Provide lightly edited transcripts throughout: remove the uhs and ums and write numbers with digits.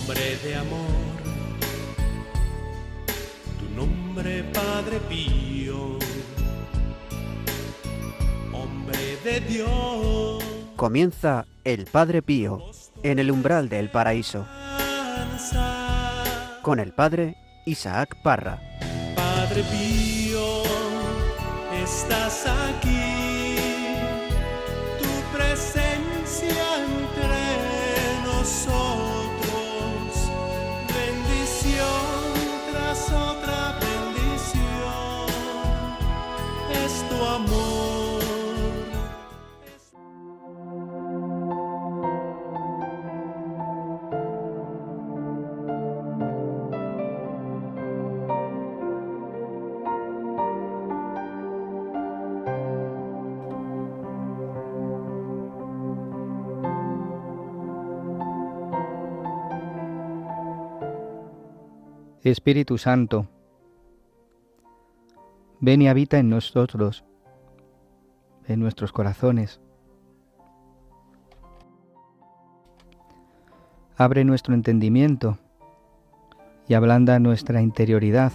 Hombre de amor, tu nombre Padre Pío, hombre de Dios. Comienza el Padre Pío en el umbral del paraíso, con el Padre Isaac Parra. Padre Pío, estás aquí, tu presencia entre nosotros, bendición tras otra bendición, es tu amor. Espíritu Santo, ven y habita en nosotros, en nuestros corazones. Abre nuestro entendimiento y ablanda nuestra interioridad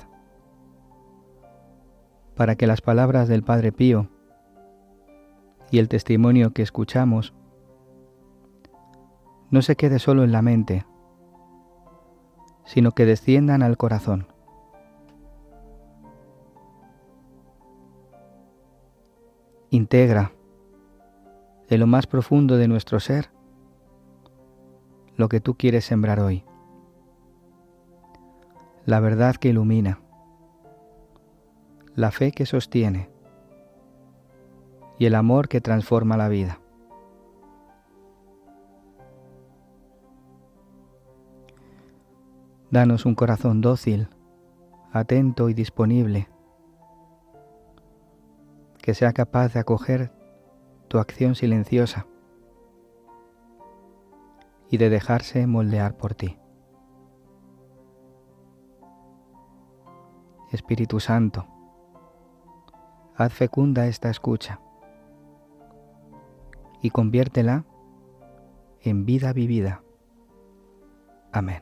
para que las palabras del Padre Pío y el testimonio que escuchamos no se quede solo en la mente, sino que desciendan al corazón. Integra en lo más profundo de nuestro ser lo que tú quieres sembrar hoy. La verdad que ilumina, la fe que sostiene y el amor que transforma la vida. Danos un corazón dócil, atento y disponible, que sea capaz de acoger tu acción silenciosa y de dejarse moldear por ti. Espíritu Santo, haz fecunda esta escucha y conviértela en vida vivida. Amén.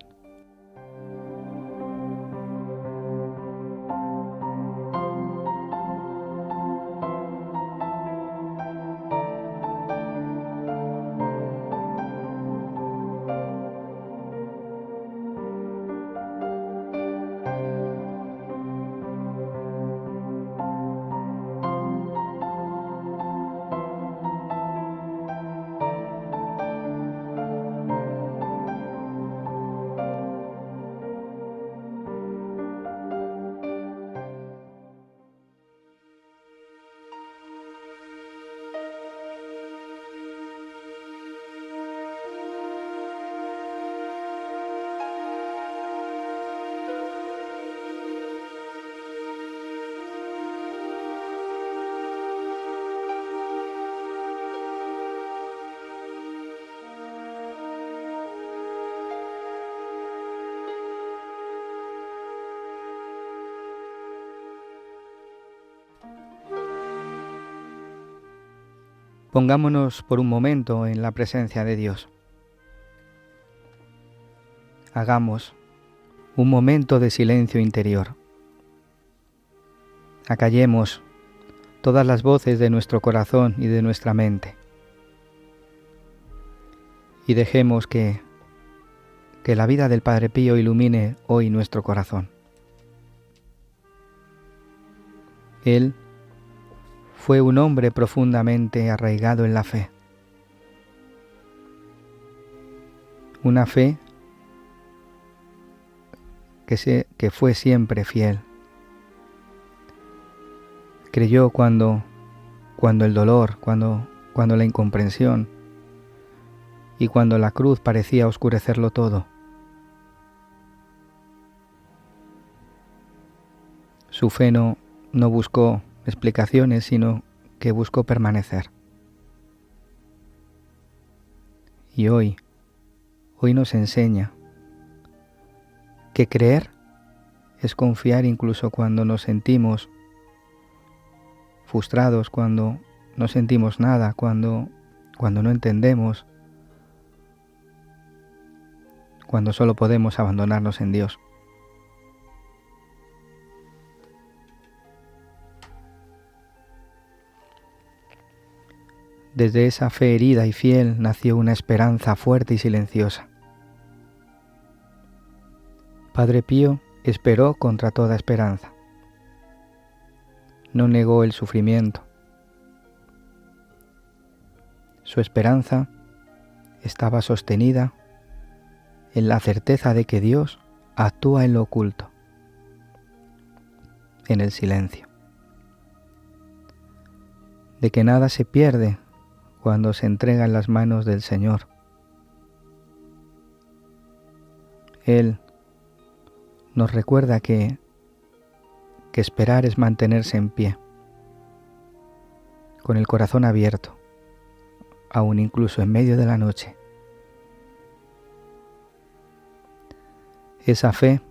Pongámonos por un momento en la presencia de Dios. Hagamos un momento de silencio interior. Acallemos todas las voces de nuestro corazón y de nuestra mente. Y dejemos que la vida del Padre Pío ilumine hoy nuestro corazón. Él fue un hombre profundamente arraigado en la fe. Una fe que fue siempre fiel. Creyó cuando el dolor, cuando la incomprensión y cuando la cruz parecía oscurecerlo todo. Su fe no buscó explicaciones, sino que buscó permanecer. Y hoy nos enseña que creer es confiar incluso cuando nos sentimos frustrados, cuando no sentimos nada, cuando no entendemos, cuando solo podemos abandonarnos en Dios. Desde esa fe herida y fiel nació una esperanza fuerte y silenciosa. Padre Pío esperó contra toda esperanza. No negó el sufrimiento. Su esperanza estaba sostenida en la certeza de que Dios actúa en lo oculto, en el silencio, de que nada se pierde cuando se entrega en las manos del Señor. Él nos recuerda que esperar es mantenerse en pie, con el corazón abierto, aún incluso en medio de la noche. Esa fe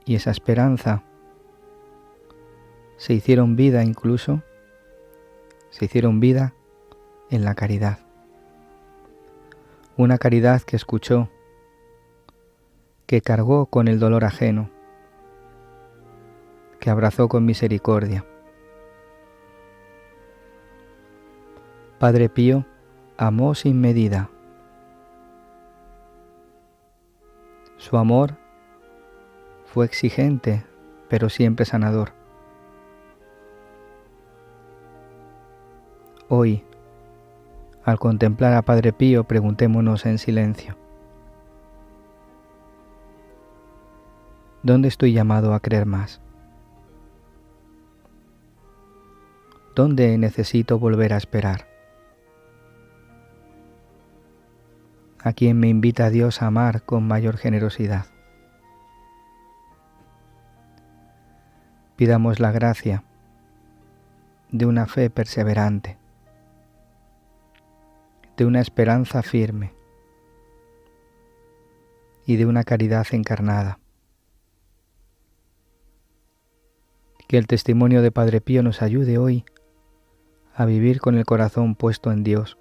y esa esperanza se hicieron vida en la caridad. Una caridad que escuchó, que cargó con el dolor ajeno, que abrazó con misericordia. Padre Pío amó sin medida. Su amor fue exigente, pero siempre sanador. Hoy, al contemplar a Padre Pío, preguntémonos en silencio: ¿dónde estoy llamado a creer más? ¿Dónde necesito volver a esperar? ¿A quién me invita Dios a amar con mayor generosidad? Pidamos la gracia de una fe perseverante, de una esperanza firme y de una caridad encarnada. Que el testimonio de Padre Pío nos ayude hoy a vivir con el corazón puesto en Dios,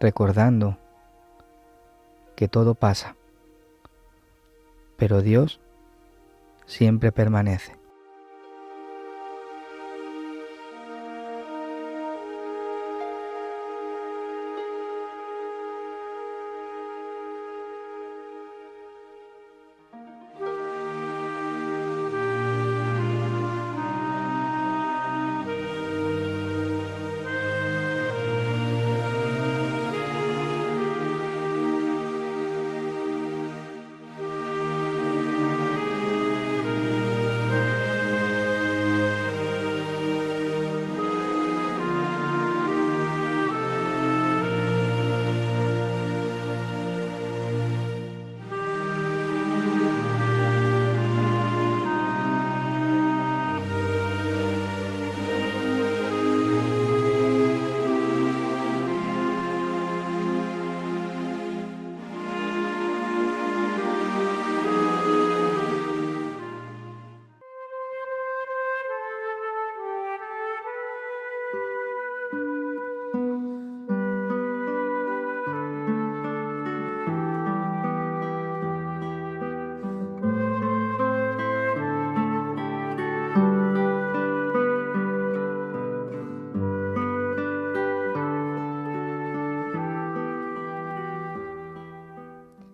recordando que todo pasa, pero Dios siempre permanece.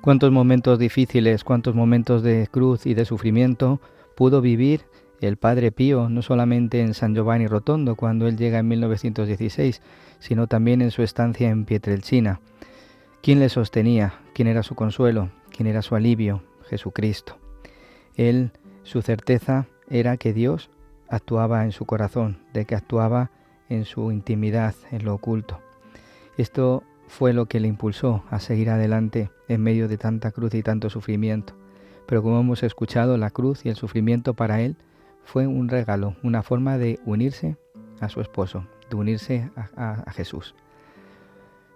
Cuántos momentos difíciles, cuántos momentos de cruz y de sufrimiento pudo vivir el Padre Pío, no solamente en San Giovanni Rotondo cuando él llega en 1916, sino también en su estancia en Pietrelcina. ¿Quién le sostenía? ¿Quién era su consuelo? ¿Quién era su alivio? Jesucristo. Él, su certeza era que Dios actuaba en su corazón, de que actuaba en su intimidad, en lo oculto. Esto fue lo que le impulsó a seguir adelante en medio de tanta cruz y tanto sufrimiento. Pero como hemos escuchado, la cruz y el sufrimiento para él fue un regalo, una forma de unirse a su esposo, de unirse a Jesús.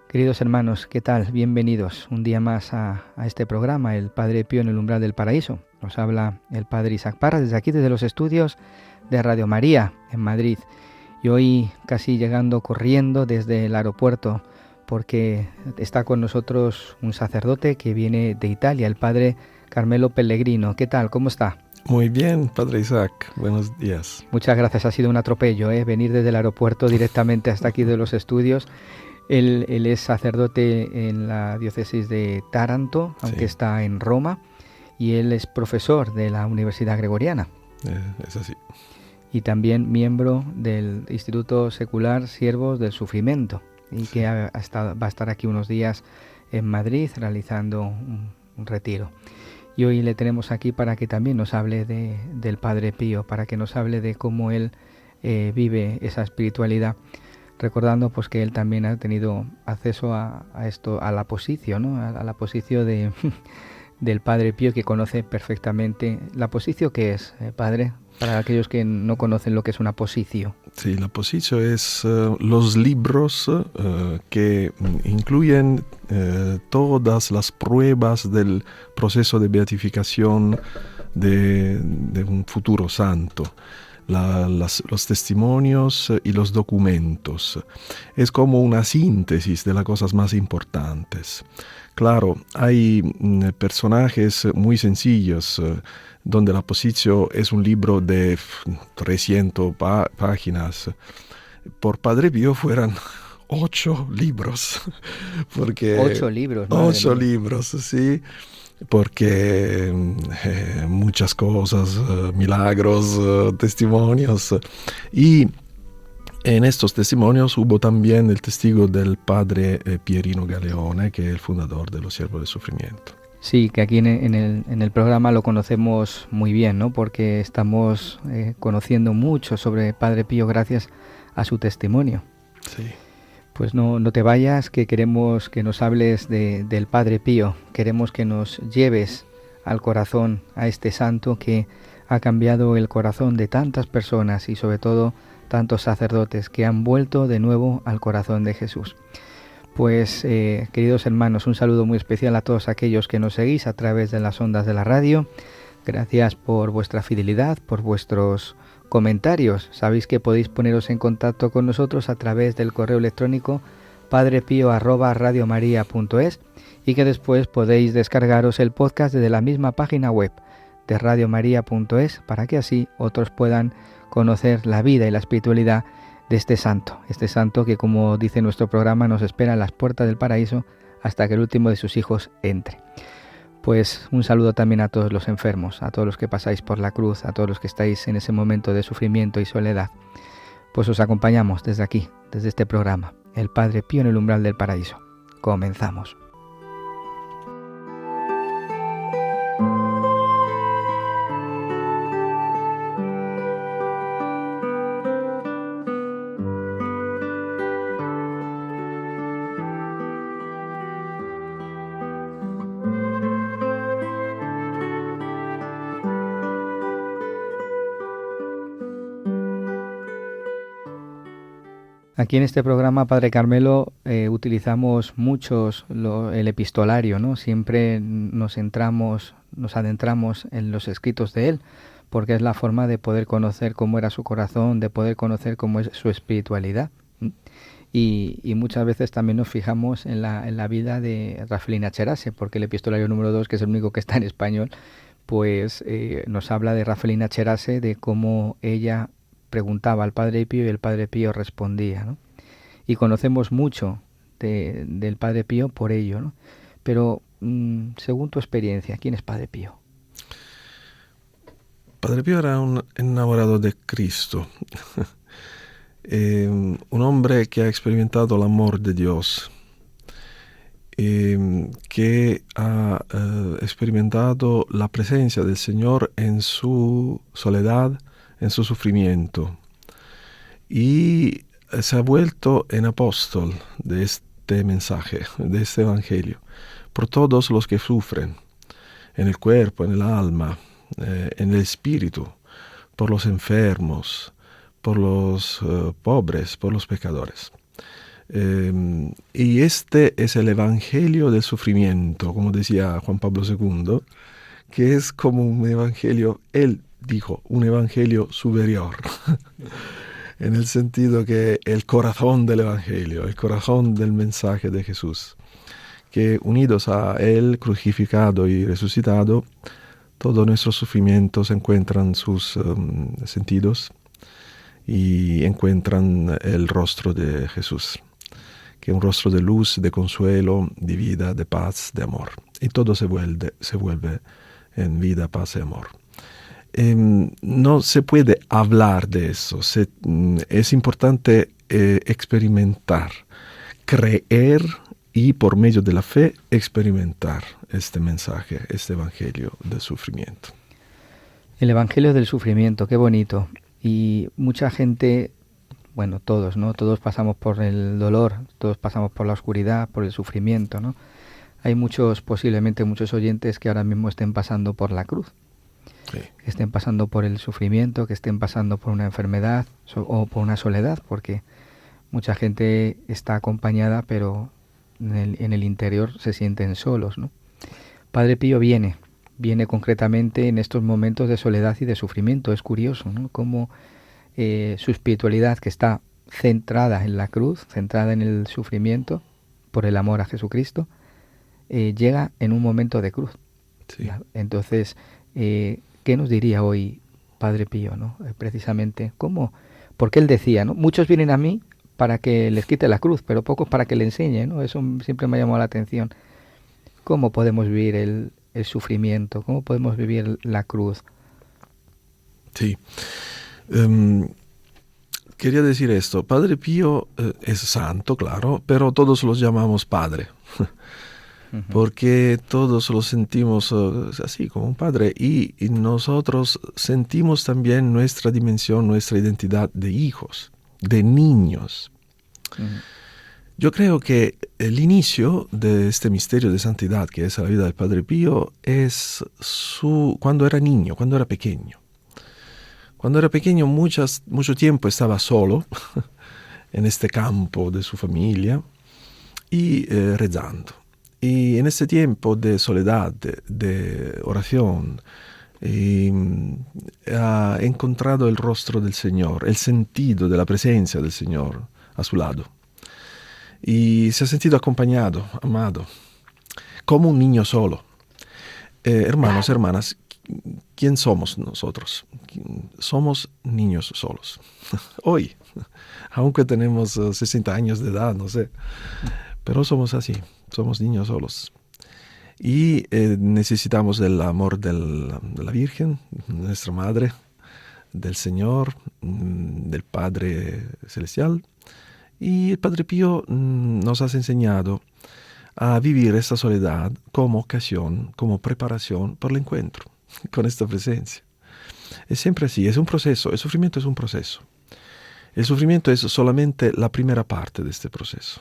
Queridos hermanos, ¿qué tal? Bienvenidos un día más a este programa, El Padre Pío en el umbral del paraíso. Nos habla el Padre Isaac Parra desde aquí, desde los estudios de Radio María en Madrid. Y hoy casi llegando corriendo desde el aeropuerto porque está con nosotros un sacerdote que viene de Italia, el padre Carmelo Pellegrino. ¿Qué tal? ¿Cómo está? Muy bien, Padre Isaac. Buenos días. Muchas gracias. Ha sido un atropello, venir desde el aeropuerto directamente hasta aquí de los estudios. Él es sacerdote en la diócesis de Taranto, aunque está en Roma, y él es profesor de la Universidad Gregoriana. Es así. Y también miembro del Instituto Secular Siervos del Sufrimiento, y que va a estar aquí unos días en Madrid realizando un retiro. Y hoy le tenemos aquí para que también nos hable del Padre Pío, para que nos hable de cómo él vive esa espiritualidad, recordando pues que él también ha tenido acceso a esto, a la posición, ¿no? A la posición del Padre Pío, que conoce perfectamente la posición que es, Padre, para aquellos que no conocen lo que es una posición. Sí, la posición es los libros que incluyen todas las pruebas del proceso de beatificación de un futuro santo. Los testimonios y los documentos. Es como una síntesis de las cosas más importantes. Claro, hay personajes muy sencillos donde la posición es un libro de 300 páginas. Por Padre Pío fueran 8 libros. Porque 8 libros. 8 libros, sí. Porque muchas cosas, milagros, testimonios. Y en estos testimonios hubo también el testigo del padre Pierino Galeone, que es el fundador de los Siervos del Sufrimiento. Sí, que aquí en el programa lo conocemos muy bien, ¿no? Porque estamos conociendo mucho sobre Padre Pío gracias a su testimonio. Sí. Pues no te vayas, que queremos que nos hables del Padre Pío. Queremos que nos lleves al corazón a este santo que ha cambiado el corazón de tantas personas y sobre todo tantos sacerdotes que han vuelto de nuevo al corazón de Jesús. Pues queridos hermanos, un saludo muy especial a todos aquellos que nos seguís a través de las ondas de la radio. Gracias por vuestra fidelidad, por vuestros comentarios. Sabéis que podéis poneros en contacto con nosotros a través del correo electrónico padrepio@radiomaria.es y que después podéis descargaros el podcast desde la misma página web de radiomaria.es para que así otros puedan conocer la vida y la espiritualidad de este santo que, como dice nuestro programa, nos espera en las puertas del paraíso hasta que el último de sus hijos entre. Pues un saludo también a todos los enfermos, a todos los que pasáis por la cruz, a todos los que estáis en ese momento de sufrimiento y soledad. Pues os acompañamos desde aquí, desde este programa, el Padre Pío en el umbral del paraíso. Comenzamos. Aquí en este programa, Padre Carmelo, utilizamos muchos el epistolario, ¿no? Siempre nos adentramos en los escritos de él, porque es la forma de poder conocer cómo era su corazón, de poder conocer cómo es su espiritualidad. Y muchas veces también nos fijamos en la vida de Rafelina Cherase, porque el epistolario número 2, que es el único que está en español, pues nos habla de Rafelina Cherase, de cómo ella preguntaba al Padre Pío y el Padre Pío respondía, ¿no? Y conocemos mucho del Padre Pío por ello, ¿no? Pero según tu experiencia, ¿quién es Padre Pío? Padre Pío era un enamorado de Cristo, un hombre que ha experimentado el amor de Dios, que ha experimentado la presencia del Señor en su soledad, en su sufrimiento, y se ha vuelto en apóstol de este mensaje, de este evangelio, por todos los que sufren, en el cuerpo, en el alma, en el espíritu, por los enfermos, por los pobres, por los pecadores. Y este es el evangelio del sufrimiento, como decía Juan Pablo II, que es como un evangelio, él dijo, un evangelio superior. en el sentido que el corazón del Evangelio, el corazón del mensaje de Jesús, que unidos a Él crucificado y resucitado, todos nuestros sufrimientos encuentran sus sentidos y encuentran el rostro de Jesús, que es un rostro de luz, de consuelo, de vida, de paz, de amor. Y todo se vuelve en vida, paz y amor. No se puede hablar de eso, es importante experimentar, creer y por medio de la fe experimentar este mensaje, este evangelio del sufrimiento. El evangelio del sufrimiento, qué bonito. Y mucha gente, bueno, todos, ¿no? Todos pasamos por el dolor, todos pasamos por la oscuridad, por el sufrimiento, ¿no? Hay posiblemente muchos oyentes que ahora mismo estén pasando por la cruz, Sí. que estén pasando por el sufrimiento, que estén pasando por una enfermedad o por una soledad, porque mucha gente está acompañada, pero en el interior se sienten solos, ¿no? Padre Pío viene concretamente en estos momentos de soledad y de sufrimiento. Es curioso, ¿no? Cómo su espiritualidad, que está centrada en la cruz, centrada en el sufrimiento, por el amor a Jesucristo, llega en un momento de cruz. Sí. Entonces, ¿qué nos diría hoy Padre Pío, ¿no? Precisamente, ¿cómo? Porque él decía, ¿no? Muchos vienen a mí para que les quite la cruz, pero pocos para que le enseñe, ¿no? Eso siempre me ha llamado la atención. ¿Cómo podemos vivir el sufrimiento? ¿Cómo podemos vivir la cruz? Sí. Quería decir esto. Padre Pío es santo, claro, pero todos los llamamos padre. Porque todos lo sentimos así, como un padre. Y nosotros sentimos también nuestra dimensión, nuestra identidad de hijos, de niños. Yo creo que el inicio de este misterio de santidad, que es la vida del Padre Pío, es cuando era niño, cuando era pequeño. Cuando era pequeño mucho tiempo estaba solo en este campo de su familia y rezando. Y en este tiempo de soledad, de oración, ha encontrado el rostro del Señor, el sentido de la presencia del Señor a su lado. Y se ha sentido acompañado, amado, como un niño solo. Hermanos, hermanas, ¿quién somos nosotros? Somos niños solos. Hoy, aunque tenemos 60 años de edad, no sé, pero somos así, somos niños solos. Y necesitamos del amor de la Virgen, nuestra Madre, del Señor, del Padre Celestial. Y el Padre Pío nos ha enseñado a vivir esta soledad como ocasión, como preparación por el encuentro con esta presencia. Es siempre así, es un proceso, el sufrimiento es un proceso. El sufrimiento es solamente la primera parte de este proceso.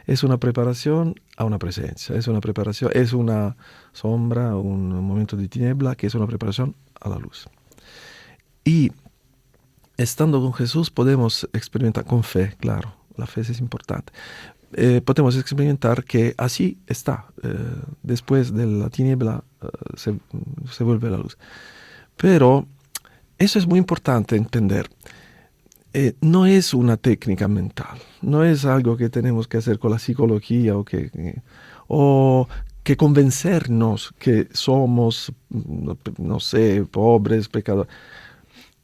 Es una preparación a una presencia, es una sombra, un momento de tiniebla que es una preparación a la luz. Y estando con Jesús podemos experimentar con fe, claro, la fe es importante. Podemos experimentar que así está, después de la tiniebla se vuelve la luz. Pero eso es muy importante entender. No es una técnica mental, no es algo que tenemos que hacer con la psicología o que convencernos que somos, no sé, pobres, pecadores.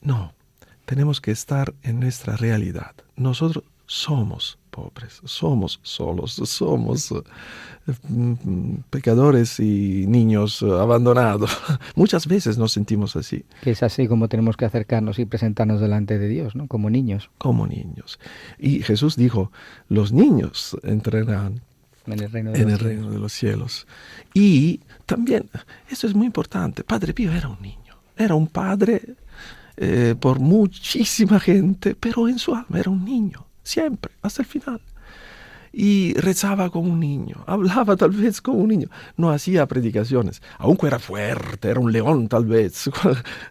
No, tenemos que estar en nuestra realidad. Nosotros somos pobres, somos solos, somos pecadores y niños abandonados. Muchas veces nos sentimos así. Que es así como tenemos que acercarnos y presentarnos delante de Dios, ¿no? Como niños. Como niños. Y Jesús dijo, los niños entrarán en el reino de los cielos. Y también, esto es muy importante, Padre Pío era un niño, era un padre por muchísima gente, pero en su alma era un niño, siempre, hasta el final. Y rezaba como un niño, hablaba tal vez como un niño, no hacía predicaciones, aunque era fuerte, era un león tal vez,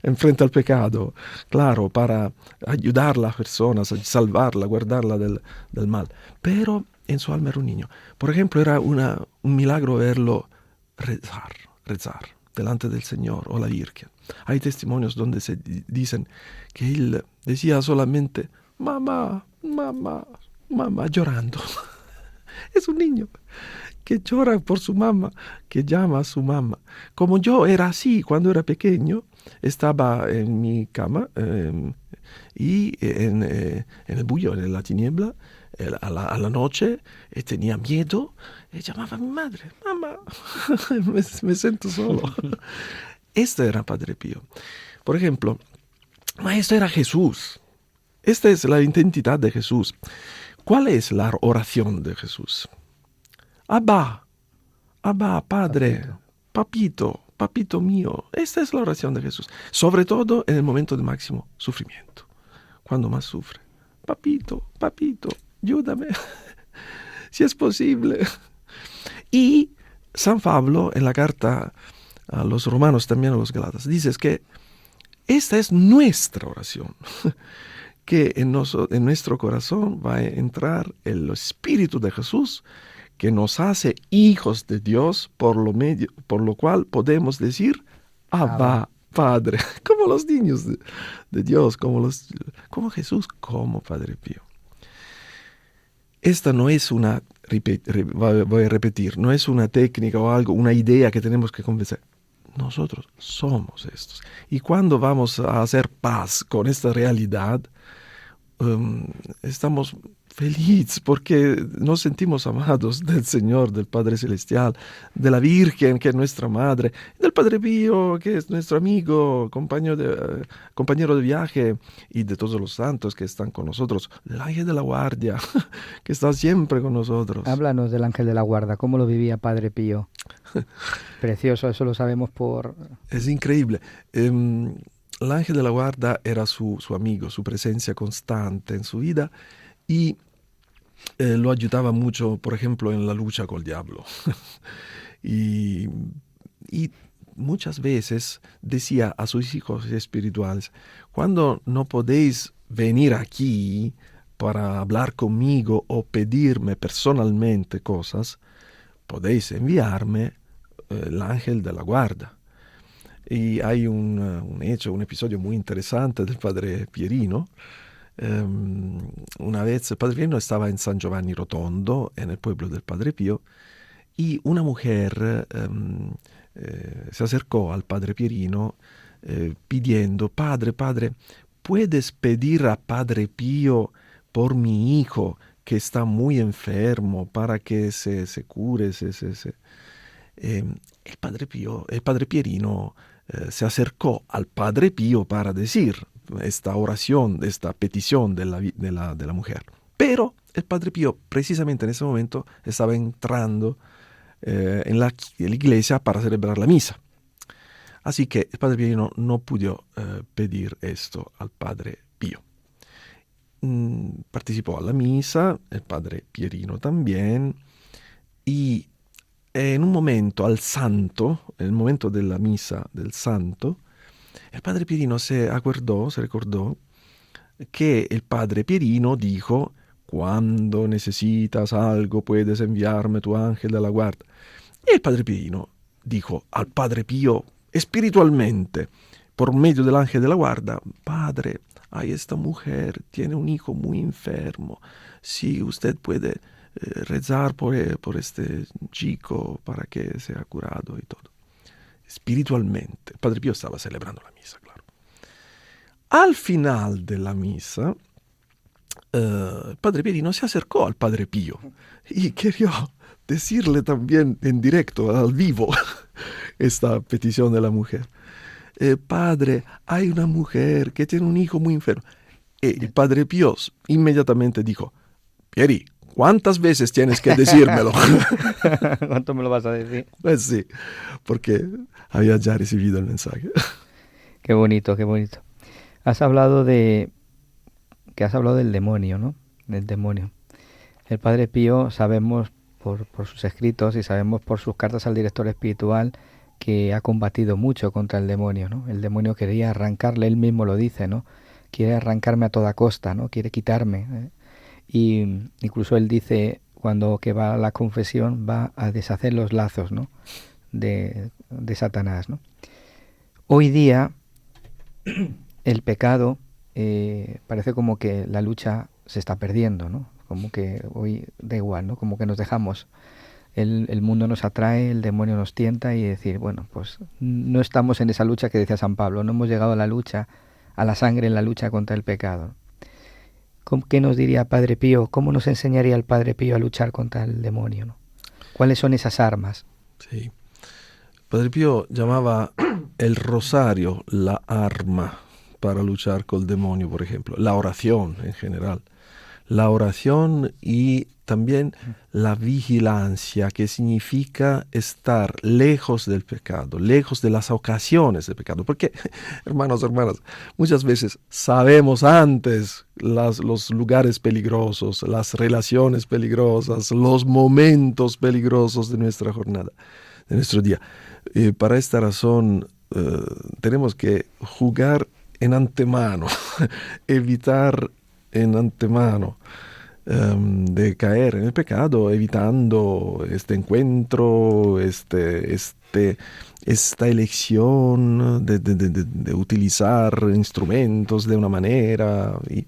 enfrente al pecado, claro, para ayudar a las personas, salvarla, guardarla del mal, pero en su alma era un niño. Por ejemplo, era un milagro verlo rezar delante del Señor o la Virgen. Hay testimonios donde se dicen que él decía solamente mamá, mamá, mamá, llorando. Es un niño que llora por su mamá, que llama a su mamá. Como yo era así cuando era pequeño, estaba en mi cama y en el bullo, en la tiniebla, a la noche, tenía miedo y llamaba a mi madre, mamá, me siento solo. Este era Padre Pío. Por ejemplo, esto era Jesús. Esta es la identidad de Jesús. ¿Cuál es la oración de Jesús? Abba, Abba, Padre, papito, papito mío. Esta es la oración de Jesús. Sobre todo en el momento de máximo sufrimiento. Cuando más sufre. Papito, papito, ayúdame. Si es posible. Y San Pablo, en la carta a los romanos, también a los galatas, dice que esta es nuestra oración. Que en nuestro corazón va a entrar el Espíritu de Jesús, que nos hace hijos de Dios, por lo cual podemos decir, Abba, Padre, como los niños de Dios, como Jesús, como Padre Pío. Esta no es voy a repetir, no es una técnica o algo, una idea que tenemos que convencer. Nosotros somos estos. Y cuando vamos a hacer paz con esta realidad, estamos felices porque nos sentimos amados del Señor, del Padre Celestial, de la Virgen, que es nuestra Madre, del Padre Pío, que es nuestro amigo, compañero de viaje, y de todos los santos que están con nosotros, del ángel de la guardia, que está siempre con nosotros. Háblanos del ángel de la guarda, ¿cómo lo vivía Padre Pío? Precioso, eso lo sabemos por... Es increíble. El ángel de la guarda era su amigo, su presencia constante en su vida, y lo ayudaba mucho, por ejemplo, en la lucha con el diablo. y muchas veces decía a sus hijos espirituales, cuando no podéis venir aquí para hablar conmigo o pedirme personalmente cosas, podéis enviarme el ángel de la guarda. Y hay un episodio muy interesante del Padre Pierino. Una vez el Padre Pierino estaba en San Giovanni Rotondo, en el pueblo del Padre Pío, y una mujer se acercó al Padre Pierino pidiendo, Padre, ¿puedes pedir a Padre Pío por mi hijo que está muy enfermo para que se cure? El Padre Pierino se acercó al Padre Pío para decir esta oración, esta petición de la mujer. Pero el Padre Pío, precisamente en ese momento, estaba entrando en la iglesia para celebrar la misa. Así que el Padre Pío no pudo pedir esto al Padre Pío. Participó a la misa, el Padre Pierino también, y en un momento al santo, en el momento de la misa del santo, el Padre Pierino se recordó que el Padre Pierino dijo, cuando necesitas algo puedes enviarme tu ángel de la guarda. Y el Padre Pierino dijo al Padre Pío espiritualmente, por medio del ángel de la guarda, Padre, hay esta mujer, tiene un hijo muy enfermo, si usted puede rezar por este chico para que sea curado y todo. Espiritualmente. El Padre Pío estaba celebrando la misa, claro. Al final de la misa, el Padre Pierino se acercó al Padre Pío y quería decirle también en directo, al vivo, esta petición de la mujer. Padre, hay una mujer que tiene un hijo muy enfermo. El Padre Pío inmediatamente dijo, Pieri, ¿cuántas veces tienes que decírmelo? ¿Cuánto me lo vas a decir? Pues sí, porque había ya recibido el mensaje. Qué bonito, qué bonito. Has hablado del demonio, ¿no? Del demonio. El Padre Pío, sabemos por sus escritos y sabemos por sus cartas al director espiritual que ha combatido mucho contra el demonio, ¿no? El demonio quería arrancarle, él mismo lo dice, ¿no? Quiere arrancarme a toda costa, ¿no? Quiere quitarme. Y incluso él dice, cuando que va a la confesión, va a deshacer los lazos, ¿no? de Satanás, ¿no? Hoy día el pecado parece como que la lucha se está perdiendo, ¿no? Como que hoy da igual, ¿no? Como que nos dejamos. El mundo nos atrae, el demonio nos tienta y decir, bueno, pues no estamos en esa lucha que decía San Pablo, no hemos llegado a la lucha, a la sangre en la lucha contra el pecado. ¿Qué nos diría Padre Pío? ¿Cómo nos enseñaría el Padre Pío a luchar contra el demonio, ¿no? ¿Cuáles son esas armas? Sí. Padre Pío llamaba el rosario la arma para luchar con el demonio, por ejemplo. La oración en general. La oración y también la vigilancia, que significa estar lejos del pecado, lejos de las ocasiones del pecado. Porque, hermanos, hermanas, muchas veces sabemos antes los lugares peligrosos, las relaciones peligrosas, los momentos peligrosos de nuestra jornada, de nuestro día. Para esta razón, tenemos que jugar en antemano, evitar en antemano de caer en el pecado, evitando este encuentro, esta elección de utilizar instrumentos de una manera. Y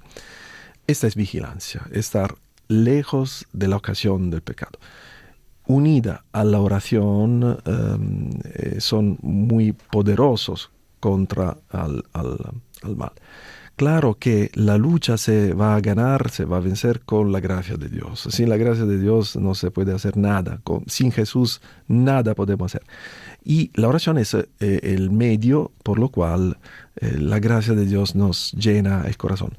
esta es vigilancia, estar lejos de la ocasión del pecado. Unida a la oración, son muy poderosos contra al mal. Claro que la lucha se va a ganar, se va a vencer con la gracia de Dios. Sin la gracia de Dios no se puede hacer nada. Sin Jesús nada podemos hacer. Y la oración es el medio por lo cual la gracia de Dios nos llena el corazón.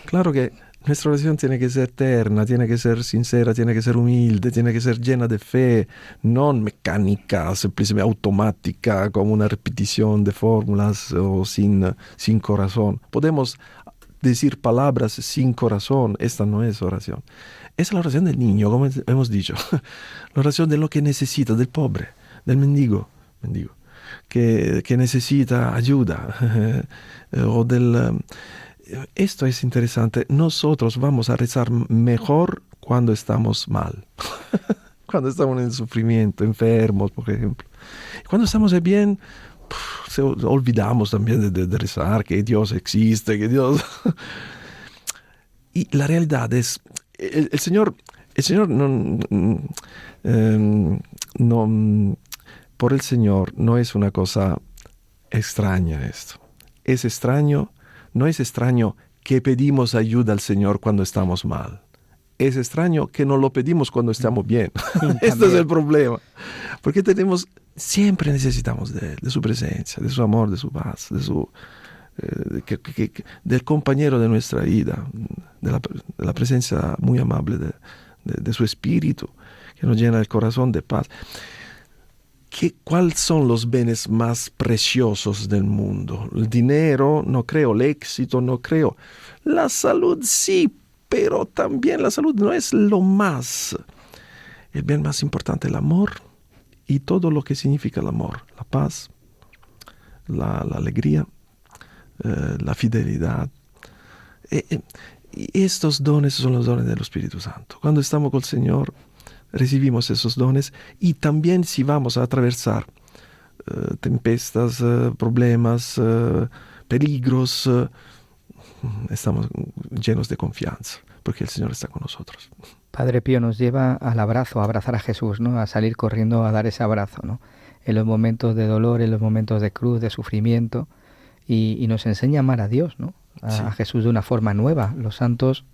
Claro que nuestra oración tiene que ser terna, tiene que ser sincera, tiene que ser humilde, tiene que ser llena de fe, no mecánica, simplemente automática, como una repetición de fórmulas o sin corazón. Podemos decir palabras sin corazón, esta no es oración. Es la oración del niño, como hemos dicho, la oración de lo que necesita, del pobre, del mendigo que necesita ayuda, o del... Esto es interesante. Nosotros vamos a rezar mejor cuando estamos mal. Cuando estamos en sufrimiento, enfermos, por ejemplo. Cuando estamos bien, olvidamos también de rezar, que Dios existe, que Dios... Y la realidad es, el Señor no, por el Señor no es una cosa extraña esto. Es extraño. No es extraño que pedimos ayuda al Señor cuando estamos mal. Es extraño que no lo pedimos cuando estamos bien. Este es el problema. Porque siempre necesitamos de Él, de su presencia, de su amor, de su paz, del compañero de nuestra vida, de la presencia muy amable de su espíritu, que nos llena el corazón de paz. ¿Cuáles son los bienes más preciosos del mundo? El dinero, no creo. El éxito, no creo. La salud, sí, pero también la salud no es lo más. El bien más importante, el amor y todo lo que significa el amor. La paz, la alegría, la fidelidad. Y estos dones son los dones del Espíritu Santo. Cuando estamos con el Señor, recibimos esos dones, y también si vamos a atravesar tempestas, problemas, peligros, estamos llenos de confianza, porque el Señor está con nosotros. Padre Pío nos lleva al abrazo, a abrazar a Jesús, ¿no? A salir corriendo a dar ese abrazo, ¿no? En los momentos de dolor, en los momentos de cruz, de sufrimiento, y nos enseña a amar a Dios, ¿no? A Jesús de una forma nueva. Los santos...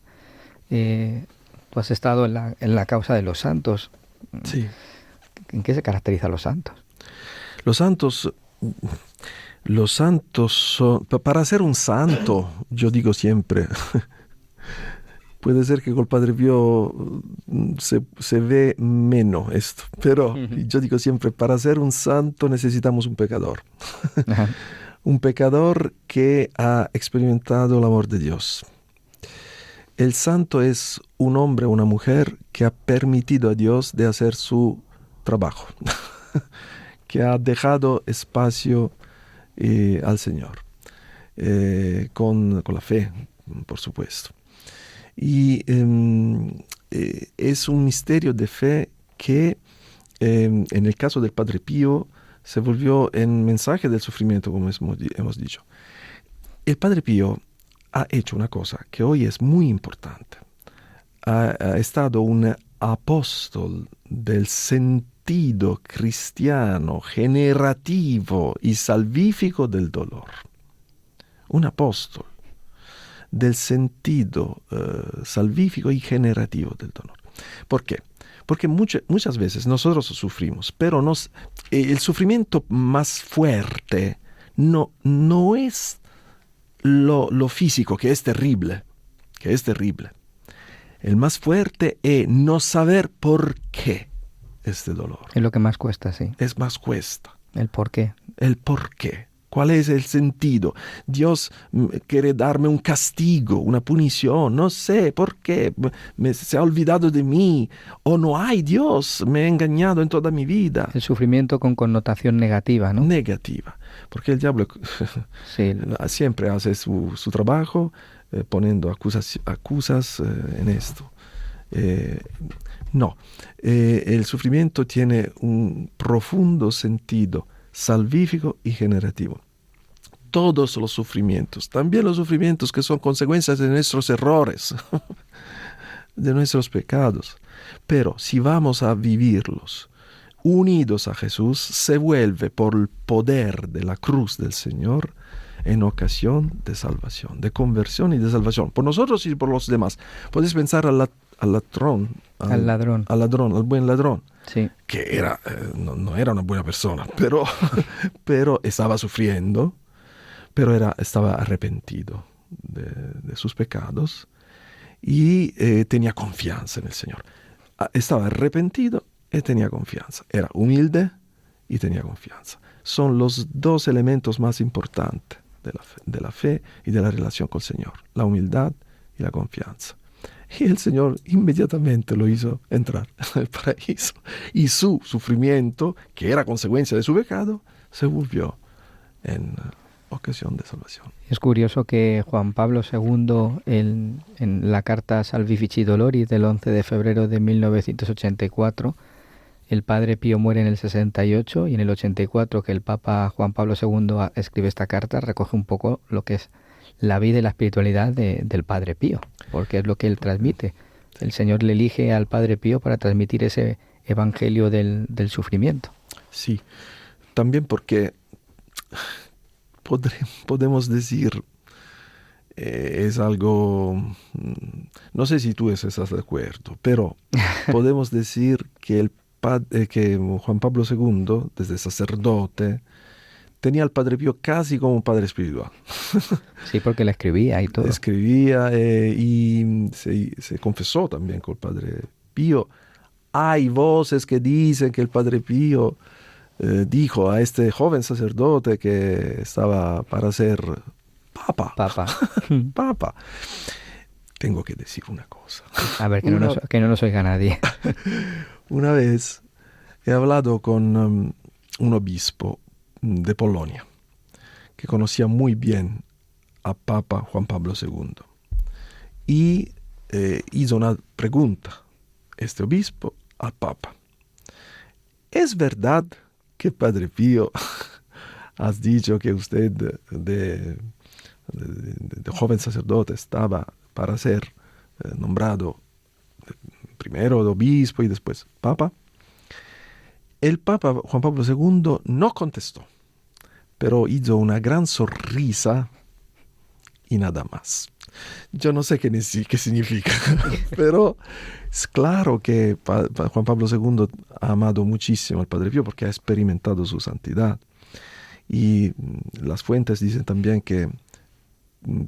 Tú has estado en la causa de los santos. Sí. ¿En qué se caracterizan los santos? Los santos son... Para ser un santo, yo digo siempre, puede ser que con el Padre Pío se ve menos esto, pero yo digo siempre, para ser un santo necesitamos un pecador. Un pecador que ha experimentado el amor de Dios. El santo es un hombre o una mujer que ha permitido a Dios de hacer su trabajo, que ha dejado espacio al Señor, con la fe, por supuesto. Y es un misterio de fe que, en el caso del Padre Pío, se volvió en mensaje del sufrimiento, como hemos dicho. El Padre Pío ha hecho una cosa que hoy es muy importante. Ha estado un apóstol del sentido cristiano, generativo y salvífico del dolor. Un apóstol del sentido salvífico y generativo del dolor. ¿Por qué? Porque muchas veces nosotros sufrimos, pero el sufrimiento más fuerte no es lo físico, que es terrible, El más fuerte es no saber por qué este dolor. Es lo que más cuesta, sí. Es más cuesta. El por qué. El por qué. ¿Cuál es el sentido? Dios quiere darme un castigo, una punición, no sé por qué, se ha olvidado de mí, o no hay Dios, me he engañado en toda mi vida. El sufrimiento con connotación negativa, ¿no? Negativa, porque el diablo Sí. siempre hace su trabajo poniendo acusas en esto. No, el sufrimiento tiene un profundo sentido salvífico y generativo. Todos los sufrimientos, también los sufrimientos que son consecuencias de nuestros errores, de nuestros pecados, pero si vamos a vivirlos unidos a Jesús, se vuelve por el poder de la cruz del Señor en ocasión de salvación, de conversión y de salvación, por nosotros y por los demás. Podéis pensar al ladrón, al buen ladrón, sí, que era, no era una buena persona, pero estaba sufriendo, pero estaba arrepentido de sus pecados y tenía confianza en el Señor. Estaba arrepentido y tenía confianza. Era humilde y tenía confianza. Son los dos elementos más importantes de la fe y de la relación con el Señor, la humildad y la confianza. Y el Señor inmediatamente lo hizo entrar al paraíso. Y su sufrimiento, que era consecuencia de su pecado, se volvió en ocasión de salvación. Es curioso que Juan Pablo II, en la carta Salvifici Doloris del 11 de febrero de 1984, el Padre Pío muere en el 68 y en el 84 que el Papa Juan Pablo II escribe esta carta, recoge un poco lo que es la vida y la espiritualidad del Padre Pío, porque es lo que él transmite. El Señor le elige al Padre Pío para transmitir ese evangelio del sufrimiento. Sí, también porque podemos decir, es algo, no sé si tú estás de acuerdo, pero podemos decir que que Juan Pablo II, desde sacerdote, tenía al Padre Pío casi como un padre espiritual. Sí, porque le escribía y todo. Escribía y se confesó también con el Padre Pío. Hay voces que dicen que el Padre Pío dijo a este joven sacerdote que estaba para ser papa. Papa. Tengo que decir una cosa. A ver, que no nos oiga nadie. Una vez he hablado con un obispo de Polonia que conocía muy bien a Papa Juan Pablo II y hizo una pregunta este obispo al Papa. ¿Es verdad que Padre Pío has dicho que usted de joven sacerdote estaba para ser nombrado primero obispo y después Papa? El Papa Juan Pablo II no contestó, pero hizo una gran sonrisa y nada más. Yo no sé qué significa, pero es claro que Juan Pablo II ha amado muchísimo al Padre Pío porque ha experimentado su santidad. Y las fuentes dicen también que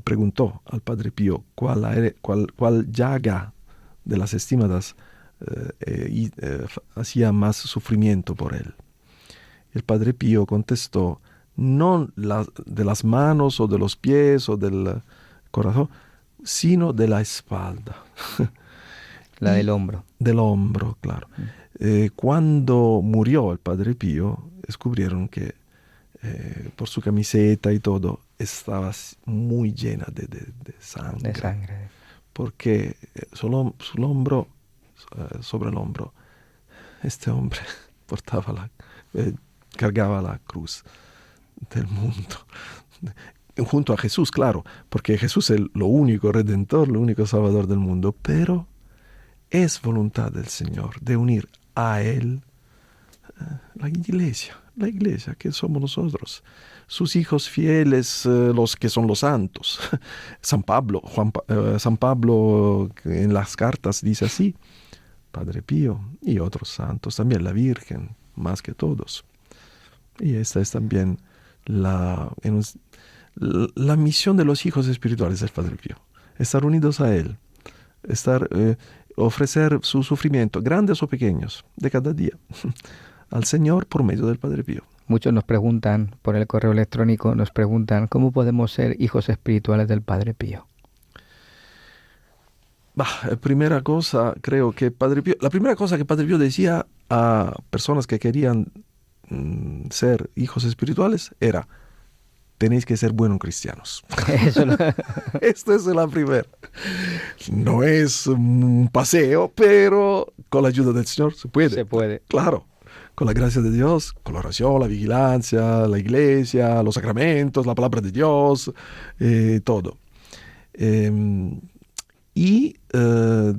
preguntó al Padre Pío cuál llaga de las estimadas hacía más sufrimiento por él. El Padre Pío contestó, no de las manos o de los pies o del corazón, sino de la espalda. La del hombro. Del hombro, claro. Cuando murió el Padre Pío, descubrieron que por su camiseta y todo, estaba muy llena de sangre. De sangre. Porque sobre el hombro, este hombre cargaba la cruz del mundo. junto a Jesús, claro, porque Jesús es lo único redentor, lo único salvador del mundo, pero es voluntad del Señor de unir a Él la iglesia que somos nosotros, sus hijos fieles, los que son los santos. San Pablo en las cartas dice así, Padre Pío y otros santos, también la Virgen, más que todos. Y esta es también la misión de los hijos espirituales del Padre Pío, estar unidos a Él, ofrecer su sufrimiento, grandes o pequeños, de cada día, al Señor por medio del Padre Pío. Muchos nos preguntan, por el correo electrónico, nos preguntan, ¿cómo podemos ser hijos espirituales del Padre Pío? Primera cosa, creo que la primera cosa que Padre Pío decía a personas que querían ser hijos espirituales era: tenéis que ser buenos cristianos. Esto es la primera. No es un paseo, pero con la ayuda del Señor se puede. Se puede. Claro, con la gracia de Dios, con la oración, la vigilancia, la iglesia, los sacramentos, la palabra de Dios, todo.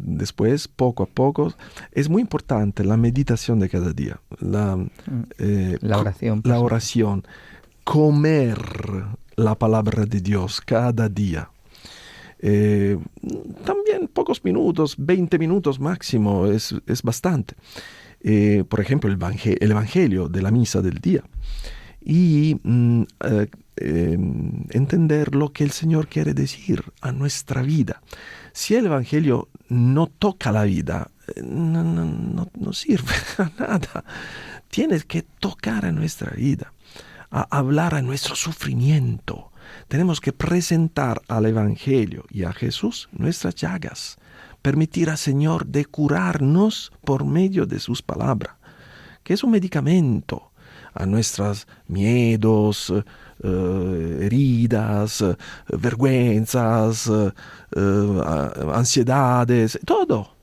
Después, poco a poco, es muy importante la meditación de cada día, la oración. La oración, comer la palabra de Dios cada día. También pocos minutos, 20 minutos máximo, es bastante. Por ejemplo, el Evangelio de la misa del día. Y entender lo que el Señor quiere decir a nuestra vida. Si el Evangelio no toca la vida, no sirve a nada. Tienes que tocar a nuestra vida, a hablar a nuestro sufrimiento. Tenemos que presentar al Evangelio y a Jesús nuestras llagas, permitir al Señor de curarnos por medio de sus palabras, que es un medicamento a nuestros miedos, heridas, vergüenzas, ansiedades, todo.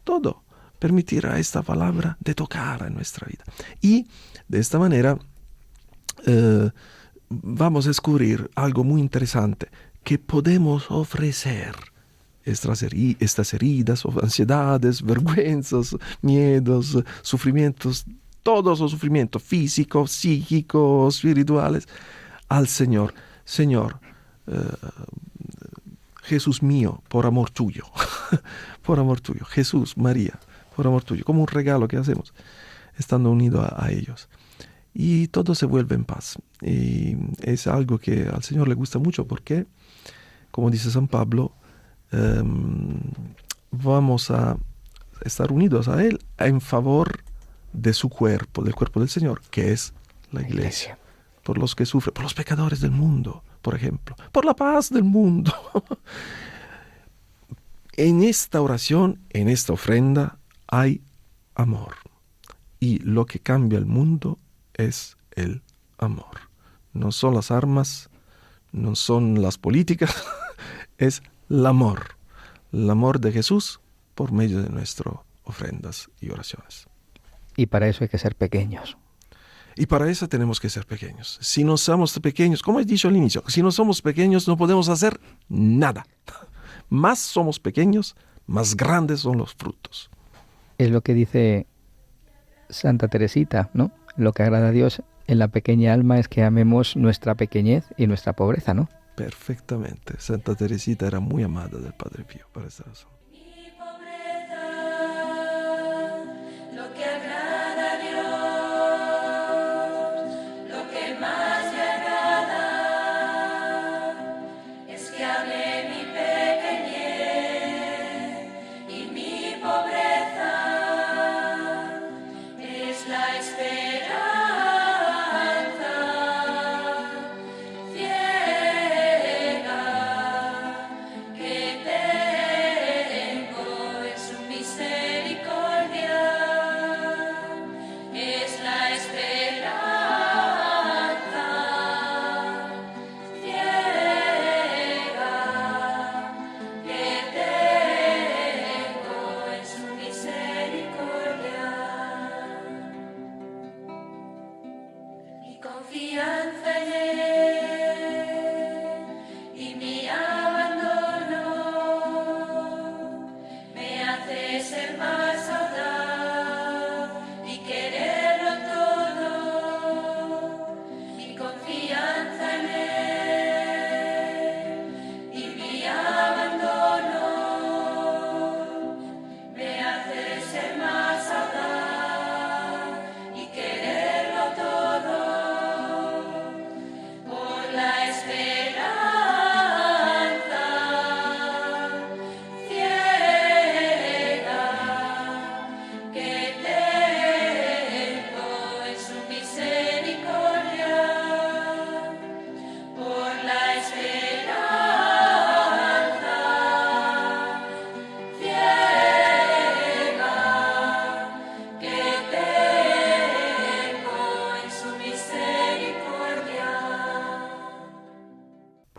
Permitir a esta palabra de tocar a nuestra vida. Y de esta manera vamos a descubrir algo muy interesante, que podemos ofrecer estas heridas, ansiedades, vergüenzas, miedos, sufrimientos, todos los sufrimientos físicos, psíquicos, espirituales, al Señor. Señor, Jesús mío, por amor tuyo, por amor tuyo. Jesús, María, por amor tuyo. Como un regalo que hacemos, estando unidos a ellos. Y todo se vuelve en paz. Y es algo que al Señor le gusta mucho porque, como dice San Pablo, vamos a estar unidos a Él en favor de su cuerpo, del cuerpo del Señor, que es la iglesia. Por los que sufren, por los pecadores del mundo, por ejemplo, por la paz del mundo. En esta oración, en esta ofrenda, hay amor. Y lo que cambia el mundo es el amor. No son las armas, no son las políticas, es el amor de Jesús por medio de nuestras ofrendas y oraciones. Y para eso hay que ser pequeños. Y para eso tenemos que ser pequeños. Si no somos pequeños, como he dicho al inicio, si no somos pequeños no podemos hacer nada. Más somos pequeños, más grandes son los frutos. Es lo que dice Santa Teresita, ¿no? Lo que agrada a Dios en la pequeña alma es que amemos nuestra pequeñez y nuestra pobreza, ¿no? Perfectamente. Santa Teresita era muy amada del Padre Pío, por esta razón.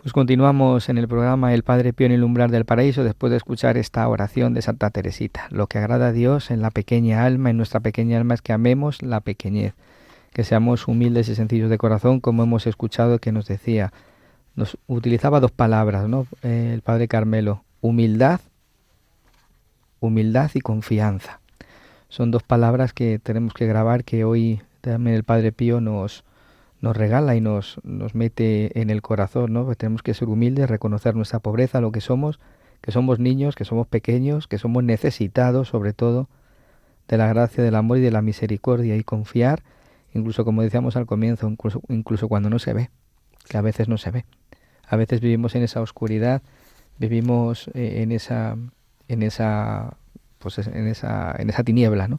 Pues continuamos en el programa El Padre Pío en el umbral del paraíso después de escuchar esta oración de Santa Teresita. Lo que agrada a Dios en la pequeña alma, en nuestra pequeña alma, es que amemos la pequeñez, que seamos humildes y sencillos de corazón, como hemos escuchado que nos decía. Nos utilizaba dos palabras, ¿no? El Padre Carmelo: humildad y confianza. Son dos palabras que tenemos que grabar, que hoy también el Padre Pío nos regala y nos mete en el corazón, ¿no? Pues tenemos que ser humildes, reconocer nuestra pobreza, lo que somos niños, que somos pequeños, que somos necesitados, sobre todo, de la gracia, del amor y de la misericordia, y confiar, incluso como decíamos al comienzo, incluso cuando no se ve, que a veces no se ve. A veces vivimos en esa oscuridad, vivimos en esa tiniebla, ¿no?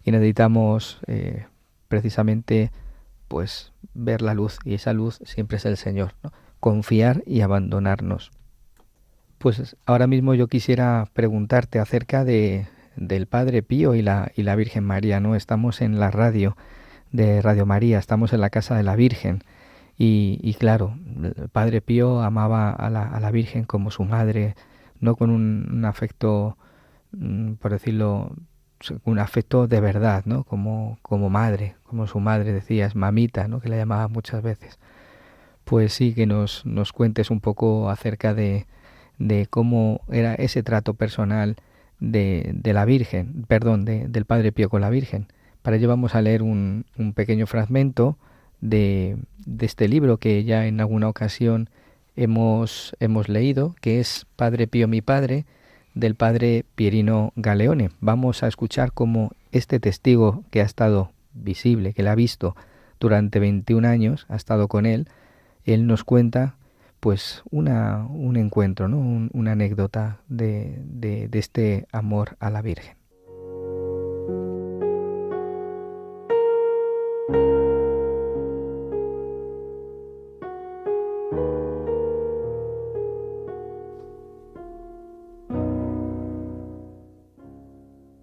Y necesitamos precisamente pues ver la luz, y esa luz siempre es el Señor, ¿no? Confiar y abandonarnos. Pues ahora mismo yo quisiera preguntarte acerca del Padre Pío y la Virgen María, ¿no? Estamos en la radio de Radio María, estamos en la casa de la Virgen, y claro, el Padre Pío amaba a la Virgen como su madre, no con un afecto, por decirlo, un afecto de verdad, ¿no? Como madre, como su madre, decías, mamita, ¿no? Que la llamaba muchas veces. Pues sí, que nos cuentes un poco acerca de cómo era ese trato personal de la Virgen, del Padre Pío con la Virgen. Para ello vamos a leer un pequeño fragmento de este libro que ya en alguna ocasión hemos leído, que es Padre Pío mi Padre, del Padre Pierino Galeone. Vamos a escuchar cómo este testigo que ha estado visible, que le ha visto durante 21 años, ha estado con él nos cuenta pues un encuentro, ¿no? Una anécdota de este amor a la Virgen.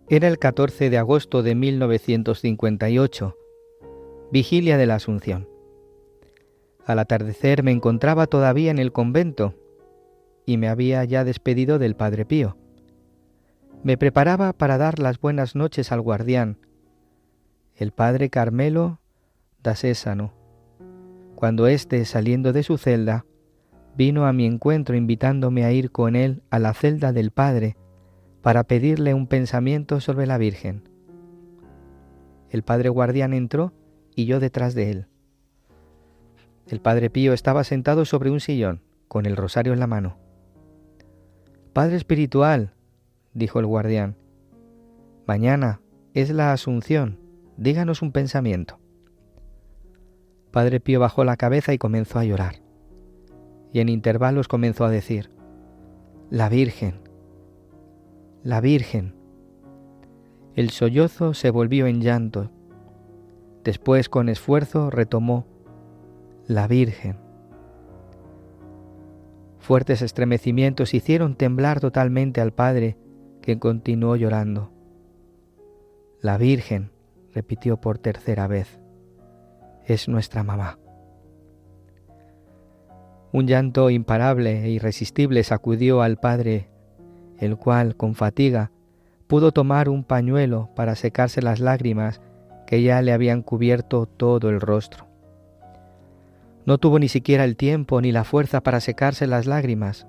Era el 14 de agosto de 1958, vigilia de la Asunción. Al atardecer me encontraba todavía en el convento y me había ya despedido del Padre Pío. Me preparaba para dar las buenas noches al guardián, el Padre Carmelo da Sésano, cuando éste, saliendo de su celda, vino a mi encuentro invitándome a ir con él a la celda del Padre para pedirle un pensamiento sobre la Virgen. El Padre Guardián entró y yo detrás de él. El Padre Pío estaba sentado sobre un sillón, con el rosario en la mano. «Padre espiritual», dijo el guardián, «mañana es la Asunción, díganos un pensamiento». Padre Pío bajó la cabeza y comenzó a llorar, y en intervalos comenzó a decir: «La Virgen, la Virgen». El sollozo se volvió en llanto. Después, con esfuerzo, retomó: «La Virgen». Fuertes estremecimientos hicieron temblar totalmente al padre, que continuó llorando. «La Virgen», repitió por tercera vez, «es nuestra mamá». Un llanto imparable e irresistible sacudió al padre, el cual, con fatiga, pudo tomar un pañuelo para secarse las lágrimas que ya le habían cubierto todo el rostro. No tuvo ni siquiera el tiempo ni la fuerza para secarse las lágrimas,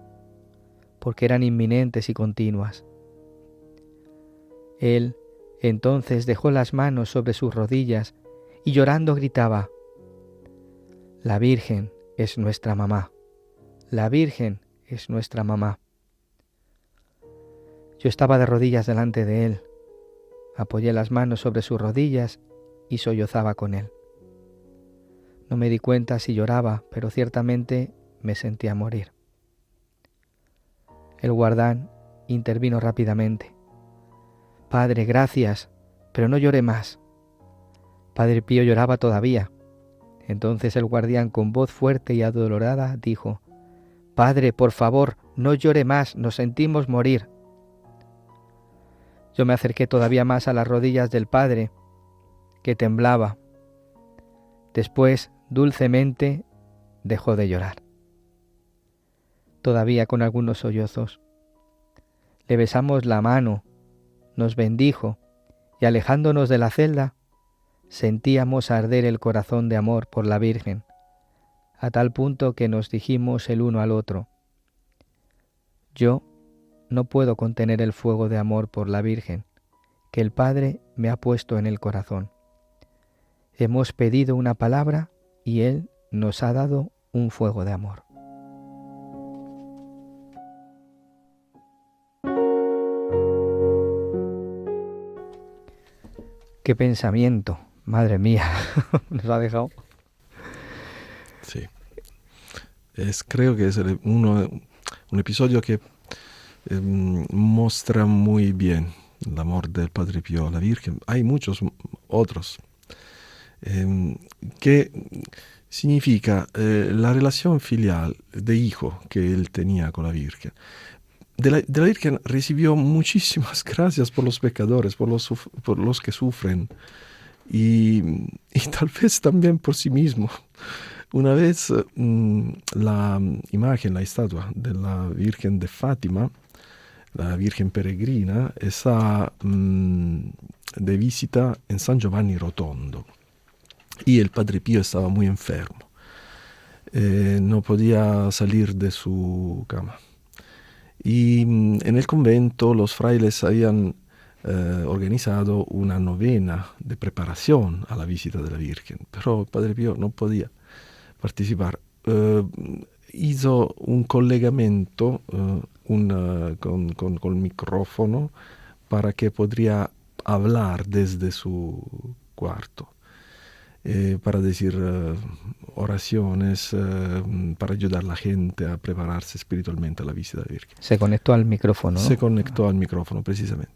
porque eran inminentes y continuas. Él entonces dejó las manos sobre sus rodillas y llorando gritaba: «La Virgen es nuestra mamá, la Virgen es nuestra mamá». Yo estaba de rodillas delante de él, apoyé las manos sobre sus rodillas y sollozaba con él. No me di cuenta si lloraba, pero ciertamente me sentía morir. El guardián intervino rápidamente: «Padre, gracias, pero no llore más». Padre Pío lloraba todavía. Entonces el guardián, con voz fuerte y adolorada, dijo: «Padre, por favor, no llore más, nos sentimos morir». Yo me acerqué todavía más a las rodillas del padre, que temblaba. Después, dulcemente, dejó de llorar. todavía con algunos sollozos. Le besamos la mano, nos bendijo, y alejándonos de la celda, sentíamos arder el corazón de amor por la Virgen, a tal punto que nos dijimos el uno al otro: yo no puedo contener el fuego de amor por la Virgen que el Padre me ha puesto en el corazón. Hemos pedido una palabra y Él nos ha dado un fuego de amor. Qué pensamiento, madre mía, nos ha dejado. Sí. Creo que es un episodio que muestra muy bien el amor del Padre Pío a la Virgen. Hay muchos otros. Que significa la relación filial de hijo que él tenía con la Virgen. De la Virgen recibió muchísimas gracias por los pecadores, por los que sufren y tal vez también por sí mismo. Una vez la imagen, la estatua de la Virgen de Fátima, la Virgen peregrina, está de visita en San Giovanni Rotondo y el Padre Pío estaba muy enfermo. No podía salir de su cama. Y en el convento los frailes habían organizado una novena de preparación a la visita de la Virgen, pero el Padre Pío no podía participar. Hizo un collegamento con micrófono para que podría hablar desde su cuarto. Para decir oraciones, para ayudar a la gente a prepararse espiritualmente a la visita de la Virgen. Se conectó al micrófono, ¿no? Se conectó al micrófono, precisamente.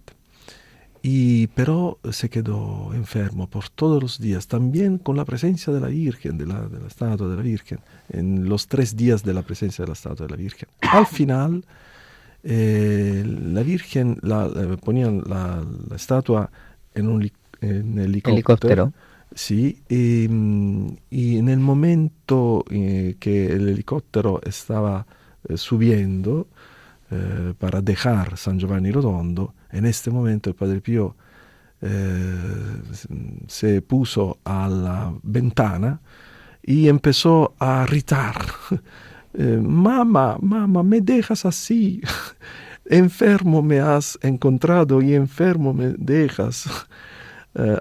Pero se quedó enfermo por todos los días, también con la presencia de la Virgen, de la estatua de la Virgen, en los 3 días de la presencia de la estatua de la Virgen. Al final, la Virgen ponían la estatua en un helicóptero. Sí, y en el momento que el helicóptero estaba subiendo para dejar San Giovanni Rotondo, en este momento el Padre Pío se puso a la ventana y empezó a gritar: mamá, me dejas así, enfermo me has encontrado y enfermo me dejas.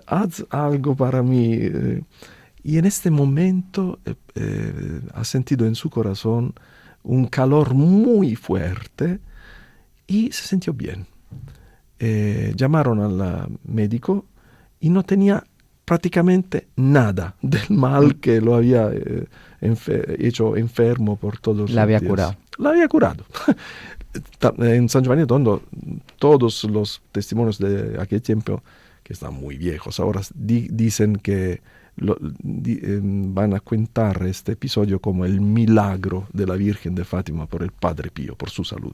Haz algo para mí. Y en este momento ha sentido en su corazón un calor muy fuerte y se sintió bien. Llamaron al médico y no tenía prácticamente nada del mal que lo había hecho enfermo por todos los días. La había curado. La había curado. En San Giovanni Rotondo, todos los testimonios de aquel tiempo, que están muy viejos, ahora dicen que van a contar este episodio como el milagro de la Virgen de Fátima por el Padre Pío, por su salud.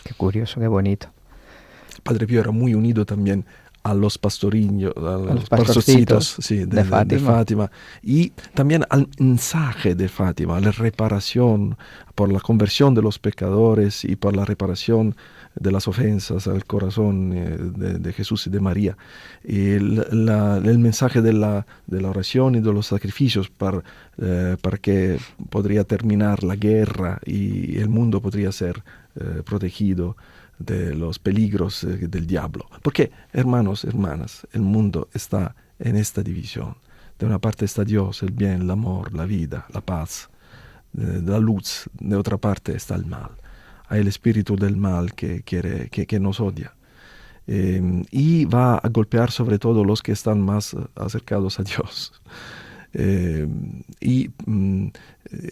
Qué curioso, qué bonito. El Padre Pío era muy unido también a los pastorcitos, sí, de Fátima, y también al mensaje de Fátima, a la reparación, por la conversión de los pecadores y por la reparación de las ofensas al corazón de Jesús y de María. Y el mensaje de la oración y de los sacrificios para que podría terminar la guerra y el mundo podría ser protegido de los peligros del diablo. Porque, hermanos, hermanas, el mundo está en esta división. De una parte está Dios, el bien, el amor, la vida, la paz, la luz. De otra parte está el mal. Hay el espíritu del mal que nos odia. Y va a golpear sobre todo los que están más acercados a Dios.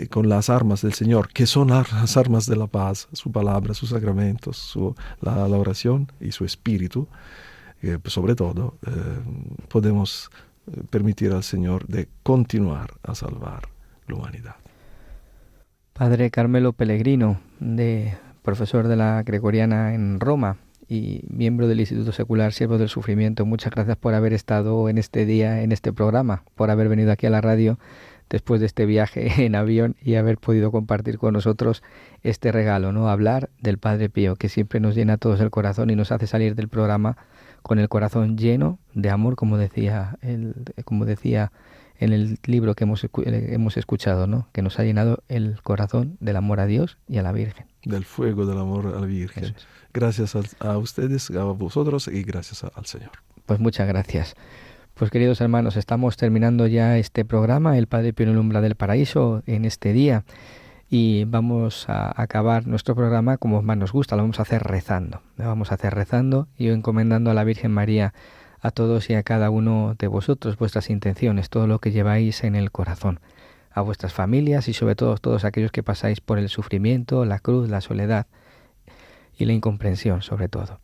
Con las armas del Señor, que son las armas de la paz, su palabra, sus sacramentos, la oración y su espíritu, sobre todo, podemos permitir al Señor de continuar a salvar la humanidad. Padre Carmelo Pellegrino, profesor de la Gregoriana en Roma y miembro del Instituto Secular Siervos del Sufrimiento, muchas gracias por haber estado en este día, en este programa, por haber venido aquí a la radio después de este viaje en avión y haber podido compartir con nosotros este regalo, ¿no? Hablar del Padre Pío, que siempre nos llena a todos el corazón y nos hace salir del programa con el corazón lleno de amor, como decía en el libro que hemos escuchado, ¿no? Que nos ha llenado el corazón del amor a Dios y a la Virgen. Del fuego del amor a la Virgen. Eso es. Gracias a ustedes, a vosotros y gracias al Señor. Pues muchas gracias. Pues queridos hermanos, estamos terminando ya este programa, El Padre Pío en el umbral del paraíso, en este día. Y vamos a acabar nuestro programa como más nos gusta, lo vamos a hacer rezando. Lo vamos a hacer rezando y encomendando a la Virgen María a todos y a cada uno de vosotros vuestras intenciones, todo lo que lleváis en el corazón, a vuestras familias y sobre todo todos aquellos que pasáis por el sufrimiento, la cruz, la soledad y la incomprensión sobre todo.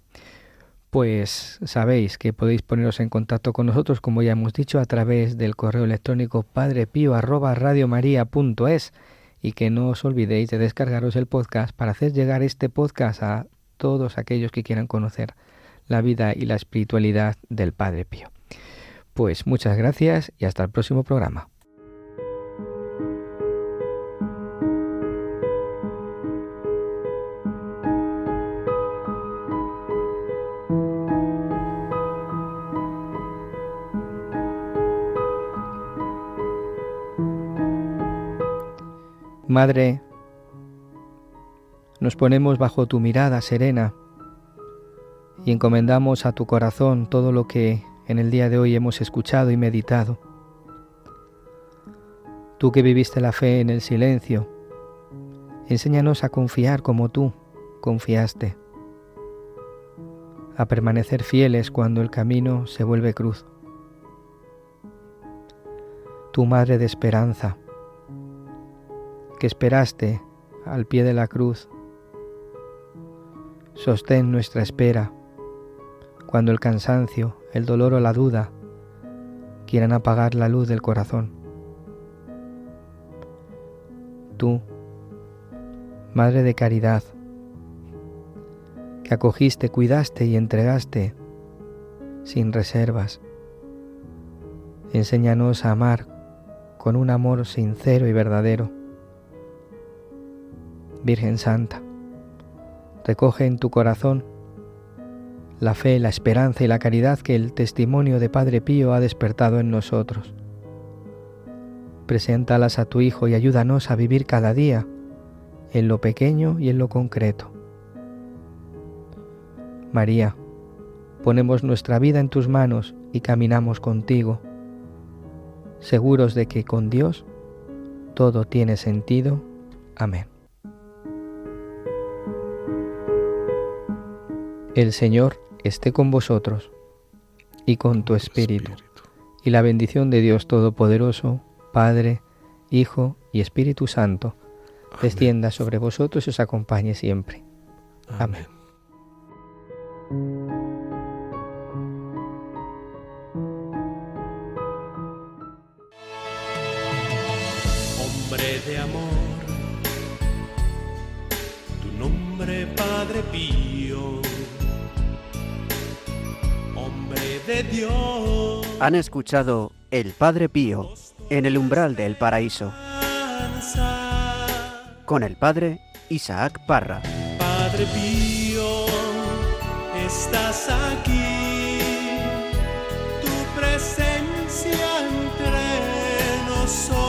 Pues sabéis que podéis poneros en contacto con nosotros, como ya hemos dicho, a través del correo electrónico padrepio@radiomaria.es y que no os olvidéis de descargaros el podcast para hacer llegar este podcast a todos aquellos que quieran conocer la vida y la espiritualidad del Padre Pío. Pues muchas gracias y hasta el próximo programa. Madre, nos ponemos bajo tu mirada serena y encomendamos a tu corazón todo lo que en el día de hoy hemos escuchado y meditado. Tú que viviste la fe en el silencio, enséñanos a confiar como tú confiaste, a permanecer fieles cuando el camino se vuelve cruz. Tu Madre de esperanza, que esperaste al pie de la cruz, sostén nuestra espera cuando el cansancio, el dolor o la duda quieran apagar la luz del corazón. Tú, Madre de caridad, que acogiste, cuidaste y entregaste sin reservas, enséñanos a amar con un amor sincero y verdadero. Virgen Santa, recoge en tu corazón la fe, la esperanza y la caridad que el testimonio de Padre Pío ha despertado en nosotros. Preséntalas a tu Hijo y ayúdanos a vivir cada día en lo pequeño y en lo concreto. María, ponemos nuestra vida en tus manos y caminamos contigo, seguros de que con Dios todo tiene sentido. Amén. El Señor esté con vosotros y con tu espíritu, y la bendición de Dios Todopoderoso, Padre, Hijo y Espíritu Santo, descienda sobre vosotros y os acompañe siempre. Amén. Hombre de amor, tu nombre Padre Pío, hombre de Dios. Han escuchado El Padre Pío en el umbral del paraíso, con el Padre Isaac Parra. Padre Pío, estás aquí, tu presencia entre nosotros